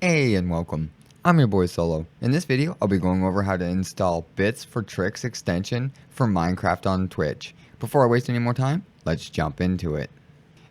Hey and welcome. I'm your boy Solo. In this video, I'll be going over how to install Bits for Tricks extension for Minecraft on Twitch. Before I waste any more time, let's jump into it.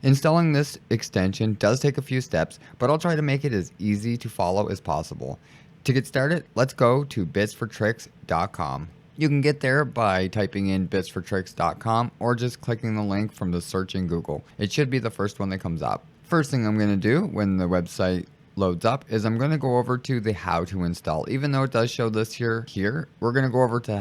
Installing this extension does take a few steps, but I'll try to make it as easy to follow as possible. To get started, let's go to bitsfortricks.com. You can get there by typing in bitsfortricks.com or just clicking the link from the search in Google. It should be the first one that comes up. First thing I'm going to do when the website loads up is I'm going to go over to the how to install. Even though it does show this here, we're going to go over to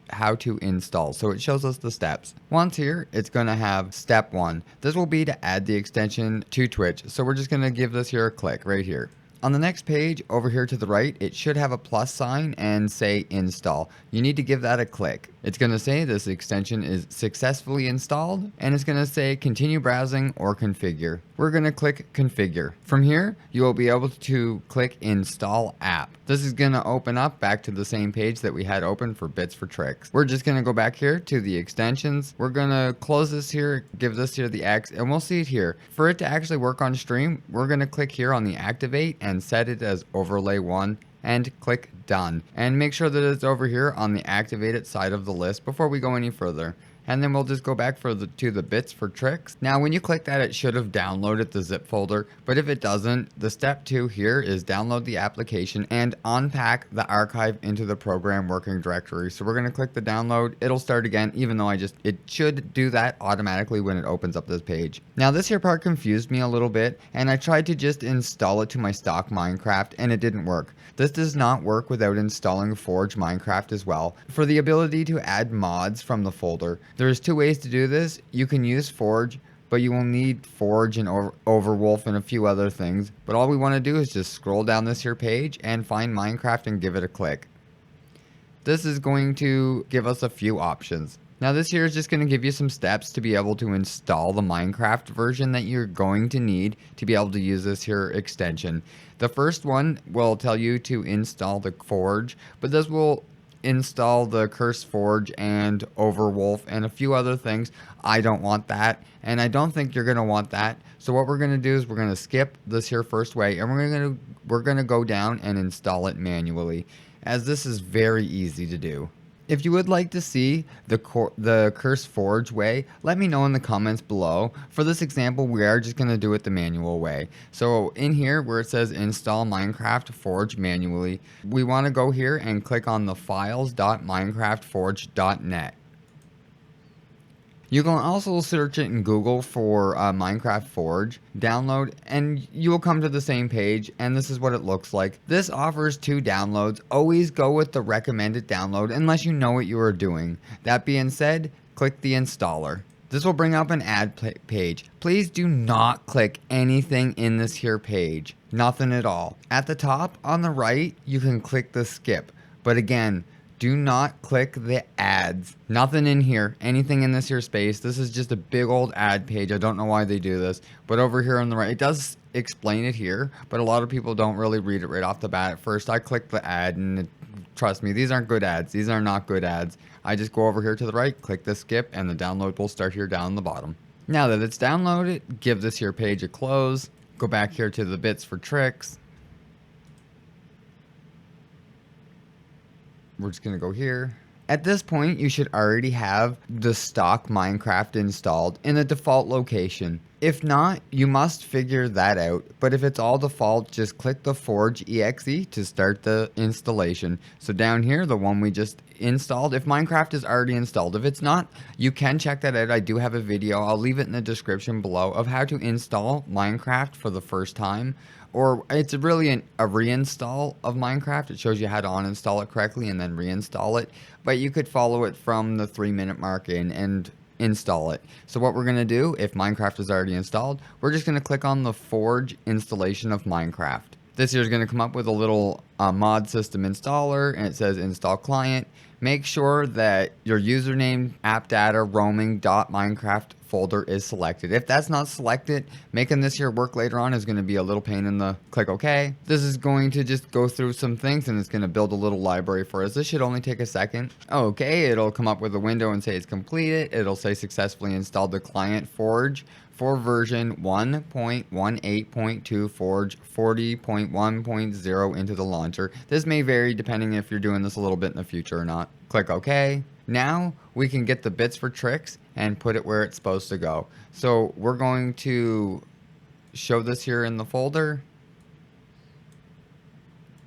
how to install. So it shows us the steps. Once here, it's going to have step 1. This will be to add the extension to Twitch. So we're just going to give this here a click right here. On the next page over here to the right, it should have a plus sign and say install. You need to give that a click. It's going to say this extension is successfully installed, and it's going to say continue browsing or configure. We're going to click configure. From here, you will be able to click install app. This is going to open up back to the same page that we had open for Bits for Tricks. We're just going to go back here to the extensions. We're going to close this here, give this here the X, and we'll see it here. For it to actually work on stream, we're going to click here on the activate and set it as overlay 1 and click done, and make sure that it's over here on the activated side of the list before we go any further. And then we'll just go back to the Bits for Tricks. Now when you click that, it should have downloaded the zip folder, but if it doesn't, the step 2 here is download the application and unpack the archive into the program working directory. So we're going to click the download. It'll start again, even though it should do that automatically when it opens up this page. Now this here part confused me a little bit, and I tried to just install it to my stock Minecraft and it didn't work. This does not work without installing Forge Minecraft as well. For the ability to add mods from the folder, there's 2 ways to do this. You can use Forge, but you will need Forge and Overwolf and a few other things. But all we want to do is just scroll down this here page and find Minecraft and give it a click. This is going to give us a few options. Now this here is just going to give you some steps to be able to install the Minecraft version that you're going to need to be able to use this here extension. The first one will tell you to install the Forge, but this will install the Curse Forge and Overwolf and a few other things. I don't want that, and I don't think you're going to want that. So what we're going to do is we're going to skip this here first way, and we're going to go down and install it manually, as this is very easy to do. If you would like to see the Curse Forge way, let me know in the comments below. For this example, we are just going to do it the manual way. So in here where it says install Minecraft Forge manually, we want to go here and click on the files.minecraftforge.net. You can also search it in Google for Minecraft Forge, download, and you will come to the same page, and this is what it looks like. This offers 2 downloads. Always go with the recommended download unless you know what you are doing. That being said, click the installer. This will bring up an ad page. Please do not click anything in this here page. Nothing at all. At the top on the right, you can click the skip. But again, do not click the ads. Nothing in here, anything in this here space. This is just a big old ad page. I don't know why they do this, but over here on the right, it does explain it here, but a lot of people don't really read it right off the bat. At first, I click the ad, and trust me, these aren't good ads. These are not good ads. I just go over here to the right, click the skip, and the download will start here down the bottom. Now that it's downloaded, give this here page a close. Go back here to the Bits for Tricks. We're just going to go here. At this point, you should already have the stock Minecraft installed in the default location. If not, you must figure that out. But if it's all default, just click the Forge exe to start the installation. So down here, the one we just installed, if Minecraft is already installed. If it's not, you can check that out. I do have a video, I'll leave it in the description below, of how to install Minecraft for the first time. Or it's really a reinstall of Minecraft. It shows you how to uninstall it correctly and then reinstall it. But you could follow it from the 3-minute mark in and install it. So what we're going to do, if Minecraft is already installed, we're just going to click on the Forge installation of Minecraft. This here is going to come up with a little mod system installer, and it says install client. Make sure that your username, appdata, roaming.minecraft folder is selected. If that's not selected, making this here work later on is going to be a little pain in the click OK. This is going to just go through some things, and it's going to build a little library for us. This should only take a second. Okay, it'll come up with a window and say it's completed. It'll say successfully installed the client Forge for version 1.18.2 Forge 40.1.0 into the launcher. This may vary depending if you're doing this a little bit in the future or not. Click OK. Now we can get the bits for tricks and put it where it's supposed to go. So we're going to show this here in the folder.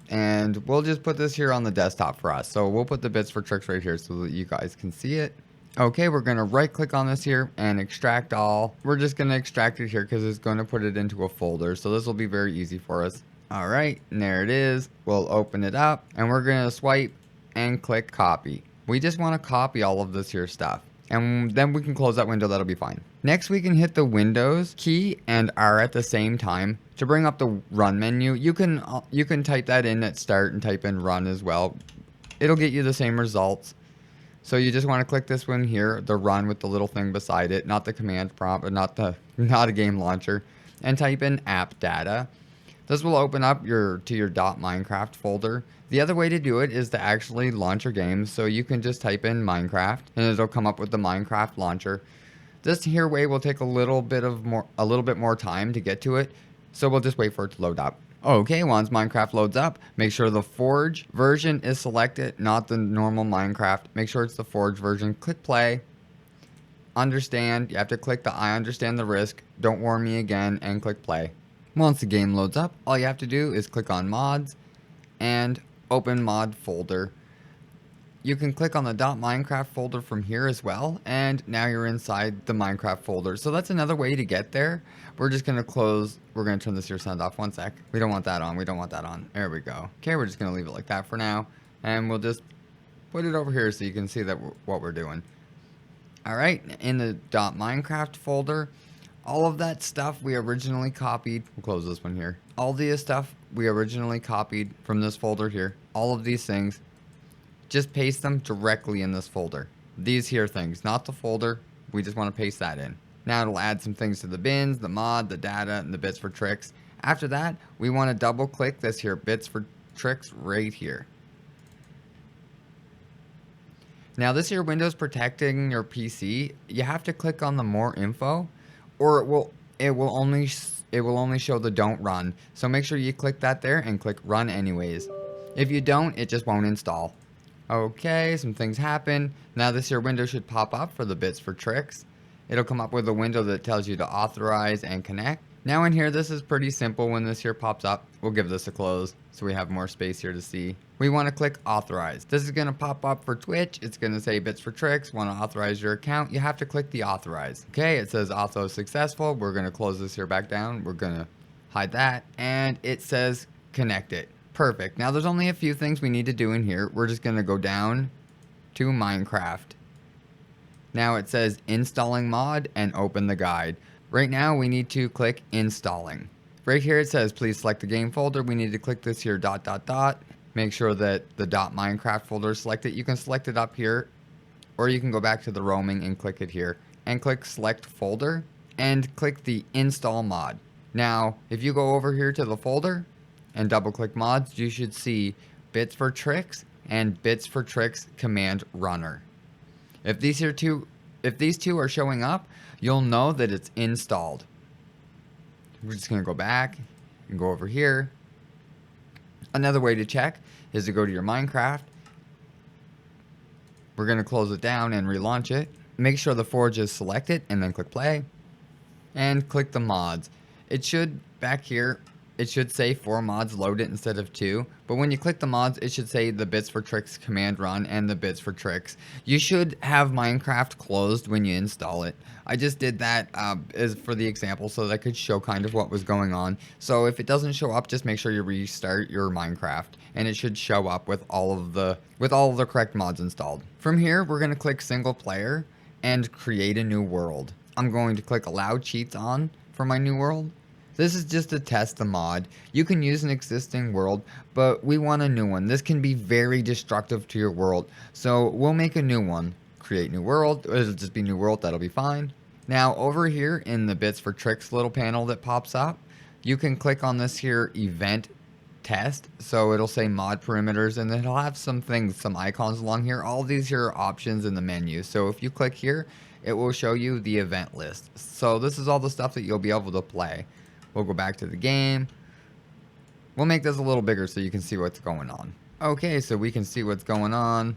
And we'll just put this here on the desktop for us. So we'll put the bits for tricks right here so that you guys can see it. Okay, we're going to right click on this here and extract all. We're just going to extract it here because it's going to put it into a folder. So this will be very easy for us. All right, and there it is. We'll open it up and we're going to swipe and click copy. We just want to copy all of this here stuff. And then we can close that window. That'll be fine. Next, we can hit the Windows key and R at the same time to bring up the run menu. You can type that in at start and type in run as well. It'll get you the same results. So you just want to click this one here, the run with the little thing beside it, not the command prompt, or not a game launcher, and type in app data. This will open up to your .minecraft folder. The other way to do it is to actually launch your game. So you can just type in Minecraft and it'll come up with the Minecraft launcher. This here way will take a little bit more time to get to it. So we'll just wait for it to load up. Okay, once Minecraft loads up, make sure the Forge version is selected, not the normal Minecraft. Make sure it's the Forge version. Click play. Understand. You have to click the I understand the risk. Don't warn me again, and click play. Once the game loads up, all you have to do is click on mods and open mod folder. You can click on the .minecraft folder from here as well, and now you're inside the Minecraft folder. So that's another way to get there. We're just going to turn this here sound off. One sec. We don't want that on. There we go. Okay, we're just going to leave it like that for now, and we'll just put it over here so you can see that what we're doing. All right, in the .minecraft folder, all of that stuff we originally copied. We'll close this one here. All the stuff we originally copied from this folder here, all of these things, just paste them directly in this folder. These here things, not the folder. We just want to paste that in. Now it'll add some things to the bins, the mod, the data, and the bits for tricks. After that, we want to double click this here bits for tricks right here. Now this here Windows protecting your PC, you have to click on the more info, or it will only show the don't run. So make sure you click that there and click run anyways. If you don't, it just won't install. Okay, some things happen. Now this here window should pop up for the bits for tricks. It'll come up with a window that tells you to authorize and connect. Now in here, this is pretty simple. When this here pops up, we'll give this a close so we have more space here to see. We want to click authorize. This is going to pop up for Twitch. It's going to say bits for tricks. Want to authorize your account? You have to click the authorize. Okay, it says author successful. We're going to close this here back down. We're going to hide that. And it says connect it. Perfect. Now there's only a few things we need to do in here. We're just going to go down to Minecraft. Now it says installing mod and open the guide. Right now we need to click installing. Right here it says please select the game folder. We need to click this here ... Make sure that the .minecraft folder is selected. You can select it up here, or you can go back to the roaming and click it here and click select folder and click the install mod. Now if you go over here to the folder and double click mods, you should see bits for tricks and bits for tricks command runner. If these two are showing up, you'll know that it's installed. We're just going to go back and go over here. Another way to check is to go to your Minecraft. We're going to close it down and relaunch it. Make sure the Forge is selected and then click play. And click the mods. It should, back here, it should say 4 mods loaded instead of 2. But when you click the mods, it should say the bits for tricks command run and the bits for tricks. You should have Minecraft closed when you install it. I just did that as for the example so that I could show kind of what was going on. So if it doesn't show up, just make sure you restart your Minecraft and it should show up with all of the correct mods installed. From here, we're going to click single player and create a new world. I'm going to click allow cheats on for my new world. This is just to test the mod. You can use an existing world, but we want a new one. This can be very destructive to your world. So we'll make a new one. Create new world. It'll just be new world. That'll be fine. Now over here in the bits for tricks little panel that pops up, you can click on this here event test. So it'll say mod perimeters and it'll have some things, some icons along here. All these here are options in the menu. So if you click here, it will show you the event list. So this is all the stuff that you'll be able to play. We'll go back to the game. We'll make this a little bigger so you can see what's going on. Okay, so we can see what's going on.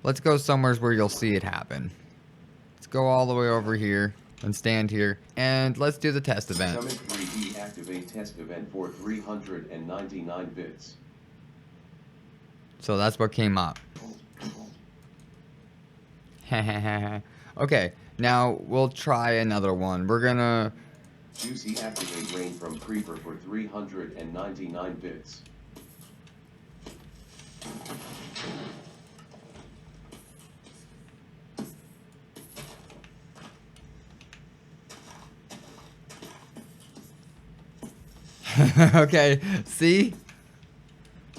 Let's go somewhere where you'll see it happen. Let's go all the way over here and stand here, and let's do the test event. Summit 3D activate test event for 399 bits. So that's what came up. Okay, now we'll try another one. We're gonna... Juicy activate rain from Creeper for 399 bits. Okay, see?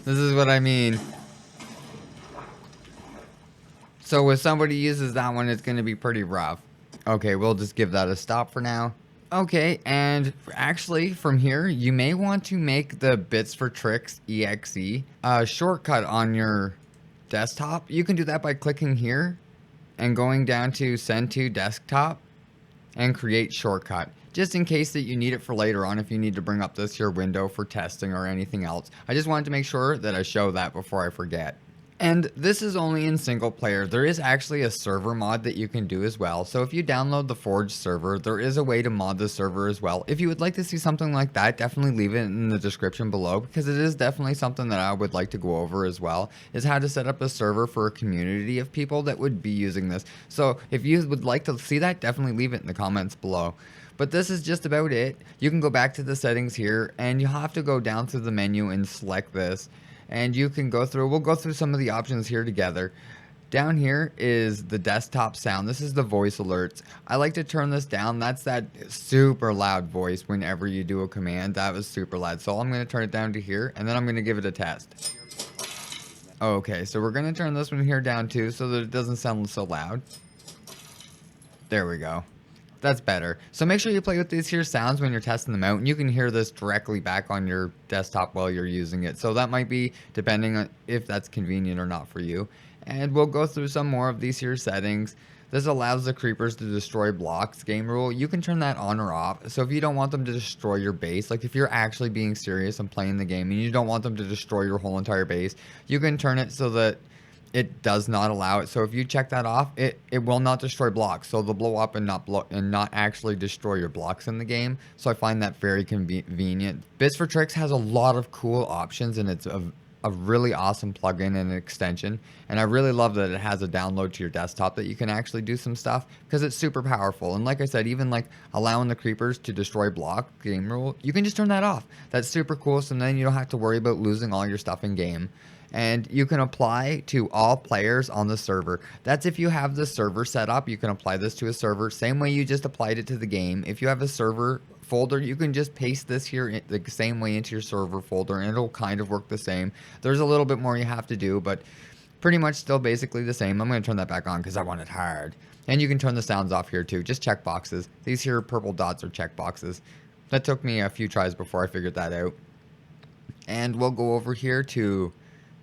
This is what I mean. So if somebody uses that one, it's going to be pretty rough. Okay, we'll just give that a stop for now. Okay, and actually from here, you may want to make the Bits for Tricks EXE a shortcut on your desktop. You can do that by clicking here and going down to Send to Desktop and create shortcut. Just in case that you need it for later on, if you need to bring up this here window for testing or anything else. I just wanted to make sure that I show that before I forget. And this is only in single player. There is actually a server mod that you can do as well. So if you download the Forge server, there is a way to mod the server as well. If you would like to see something like that, definitely leave it in the description below, because it is definitely something that I would like to go over as well, is how to set up a server for a community of people that would be using this. So if you would like to see that, definitely leave it in the comments below. But this is just about it. You can go back to the settings here, and you have to go down through the menu and select this. And you can go through, we'll go through some of the options here together. Down here is the desktop sound. This is the voice alerts. I like to turn this down. That's that super loud voice whenever you do a command. That was super loud. So I'm going to turn it down to here, and then I'm going to give it a test. Okay, so we're going to turn this one here down too, so that it doesn't sound so loud. There we go. That's better. So make sure you play with these here sounds when you're testing them out, and you can hear this directly back on your desktop while you're using it. So that might be depending on if that's convenient or not for you. And we'll go through some more of these here settings. This allows the creepers to destroy blocks. Game rule, you can turn that on or off. So if you don't want them to destroy your base, like if you're actually being serious and playing the game and you don't want them to destroy your whole entire base, you can turn it so that it does not allow it. So if you check that off, it will not destroy blocks. So they'll blow up and not actually destroy your blocks in the game. So I find that very convenient. Bits for Tricks has a lot of cool options, and it's a really awesome plugin and extension. And I really love that it has a download to your desktop that you can actually do some stuff, because it's super powerful. And like I said, even like allowing the creepers to destroy block, game rule, you can just turn that off. That's super cool. So then you don't have to worry about losing all your stuff in game. And you can apply to all players on the server. That's if you have the server set up, you can apply this to a server. Same way you just applied it to the game. If you have a server folder, you can just paste this here the same way into your server folder, and it'll kind of work the same. There's a little bit more you have to do, but pretty much still basically the same. I'm going to turn that back on because I want it hard. And you can turn the sounds off here too, just check boxes. These here purple dots are check boxes. That took me a few tries before I figured that out. And we'll go over here to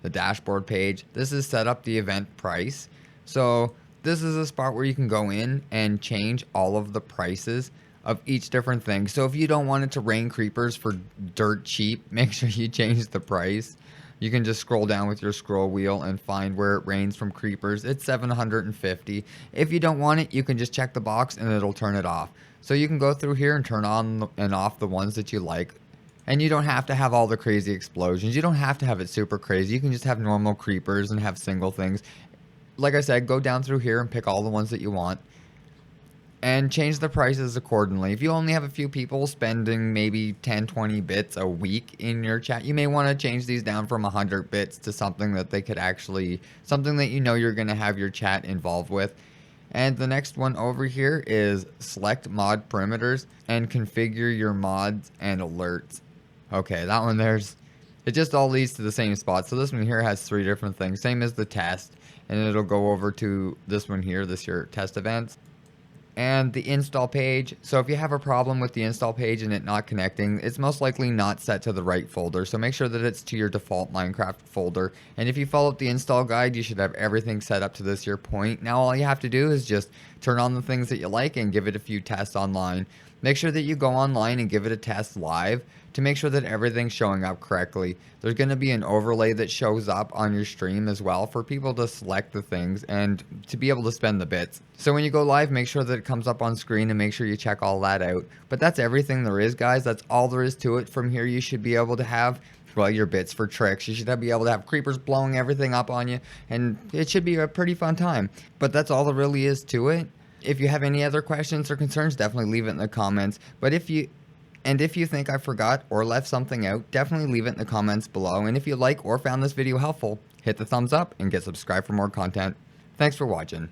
the dashboard page. This is set up the event price. So this is a spot where you can go in and change all of the prices of each different thing. So if you don't want it to rain creepers for dirt cheap, make sure you change the price. You can just scroll down with your scroll wheel and find where it rains from creepers. It's 750. If you don't want it, you can just check the box and it'll turn it off. So you can go through here and turn on and off the ones that you like. And you don't have to have all the crazy explosions. You don't have to have it super crazy. You can just have normal creepers and have single things. Like I said, go down through here and pick all the ones that you want. And change the prices accordingly. If you only have a few people spending maybe 10, 20 bits a week in your chat, you may want to change these down from 100 bits to something that they could actually, something that you know you're going to have your chat involved with. And the next one over here is select mod perimeters and configure your mods and alerts. Okay, that one it just all leads to the same spot. So this one here has 3 different things, same as the test, and it'll go over to this one here, this here test events. and the install page. So if you have a problem with the install page and it not connecting, it's most likely not set to the right folder. So make sure that it's to your default Minecraft folder. And if you follow the install guide, you should have everything set up to this here point. Now all you have to do is just turn on the things that you like and give it a few tests online. Make sure that you go online and give it a test live to make sure that everything's showing up correctly. There's going to be an overlay that shows up on your stream as well for people to select the things and to be able to spend the bits. So when you go live, make sure that it comes up on screen and make sure you check all that out. But that's everything there is, guys. That's all there is to it. From here, you should be able to have, well, your bits for tricks. You should be able to have creepers blowing everything up on you, and it should be a pretty fun time. But that's all there really is to it. If you have any other questions or concerns, definitely leave it in the comments. But if you think I forgot or left something out, definitely leave it in the comments below. And if you like or found this video helpful, hit the thumbs up and get subscribed for more content. Thanks for watching.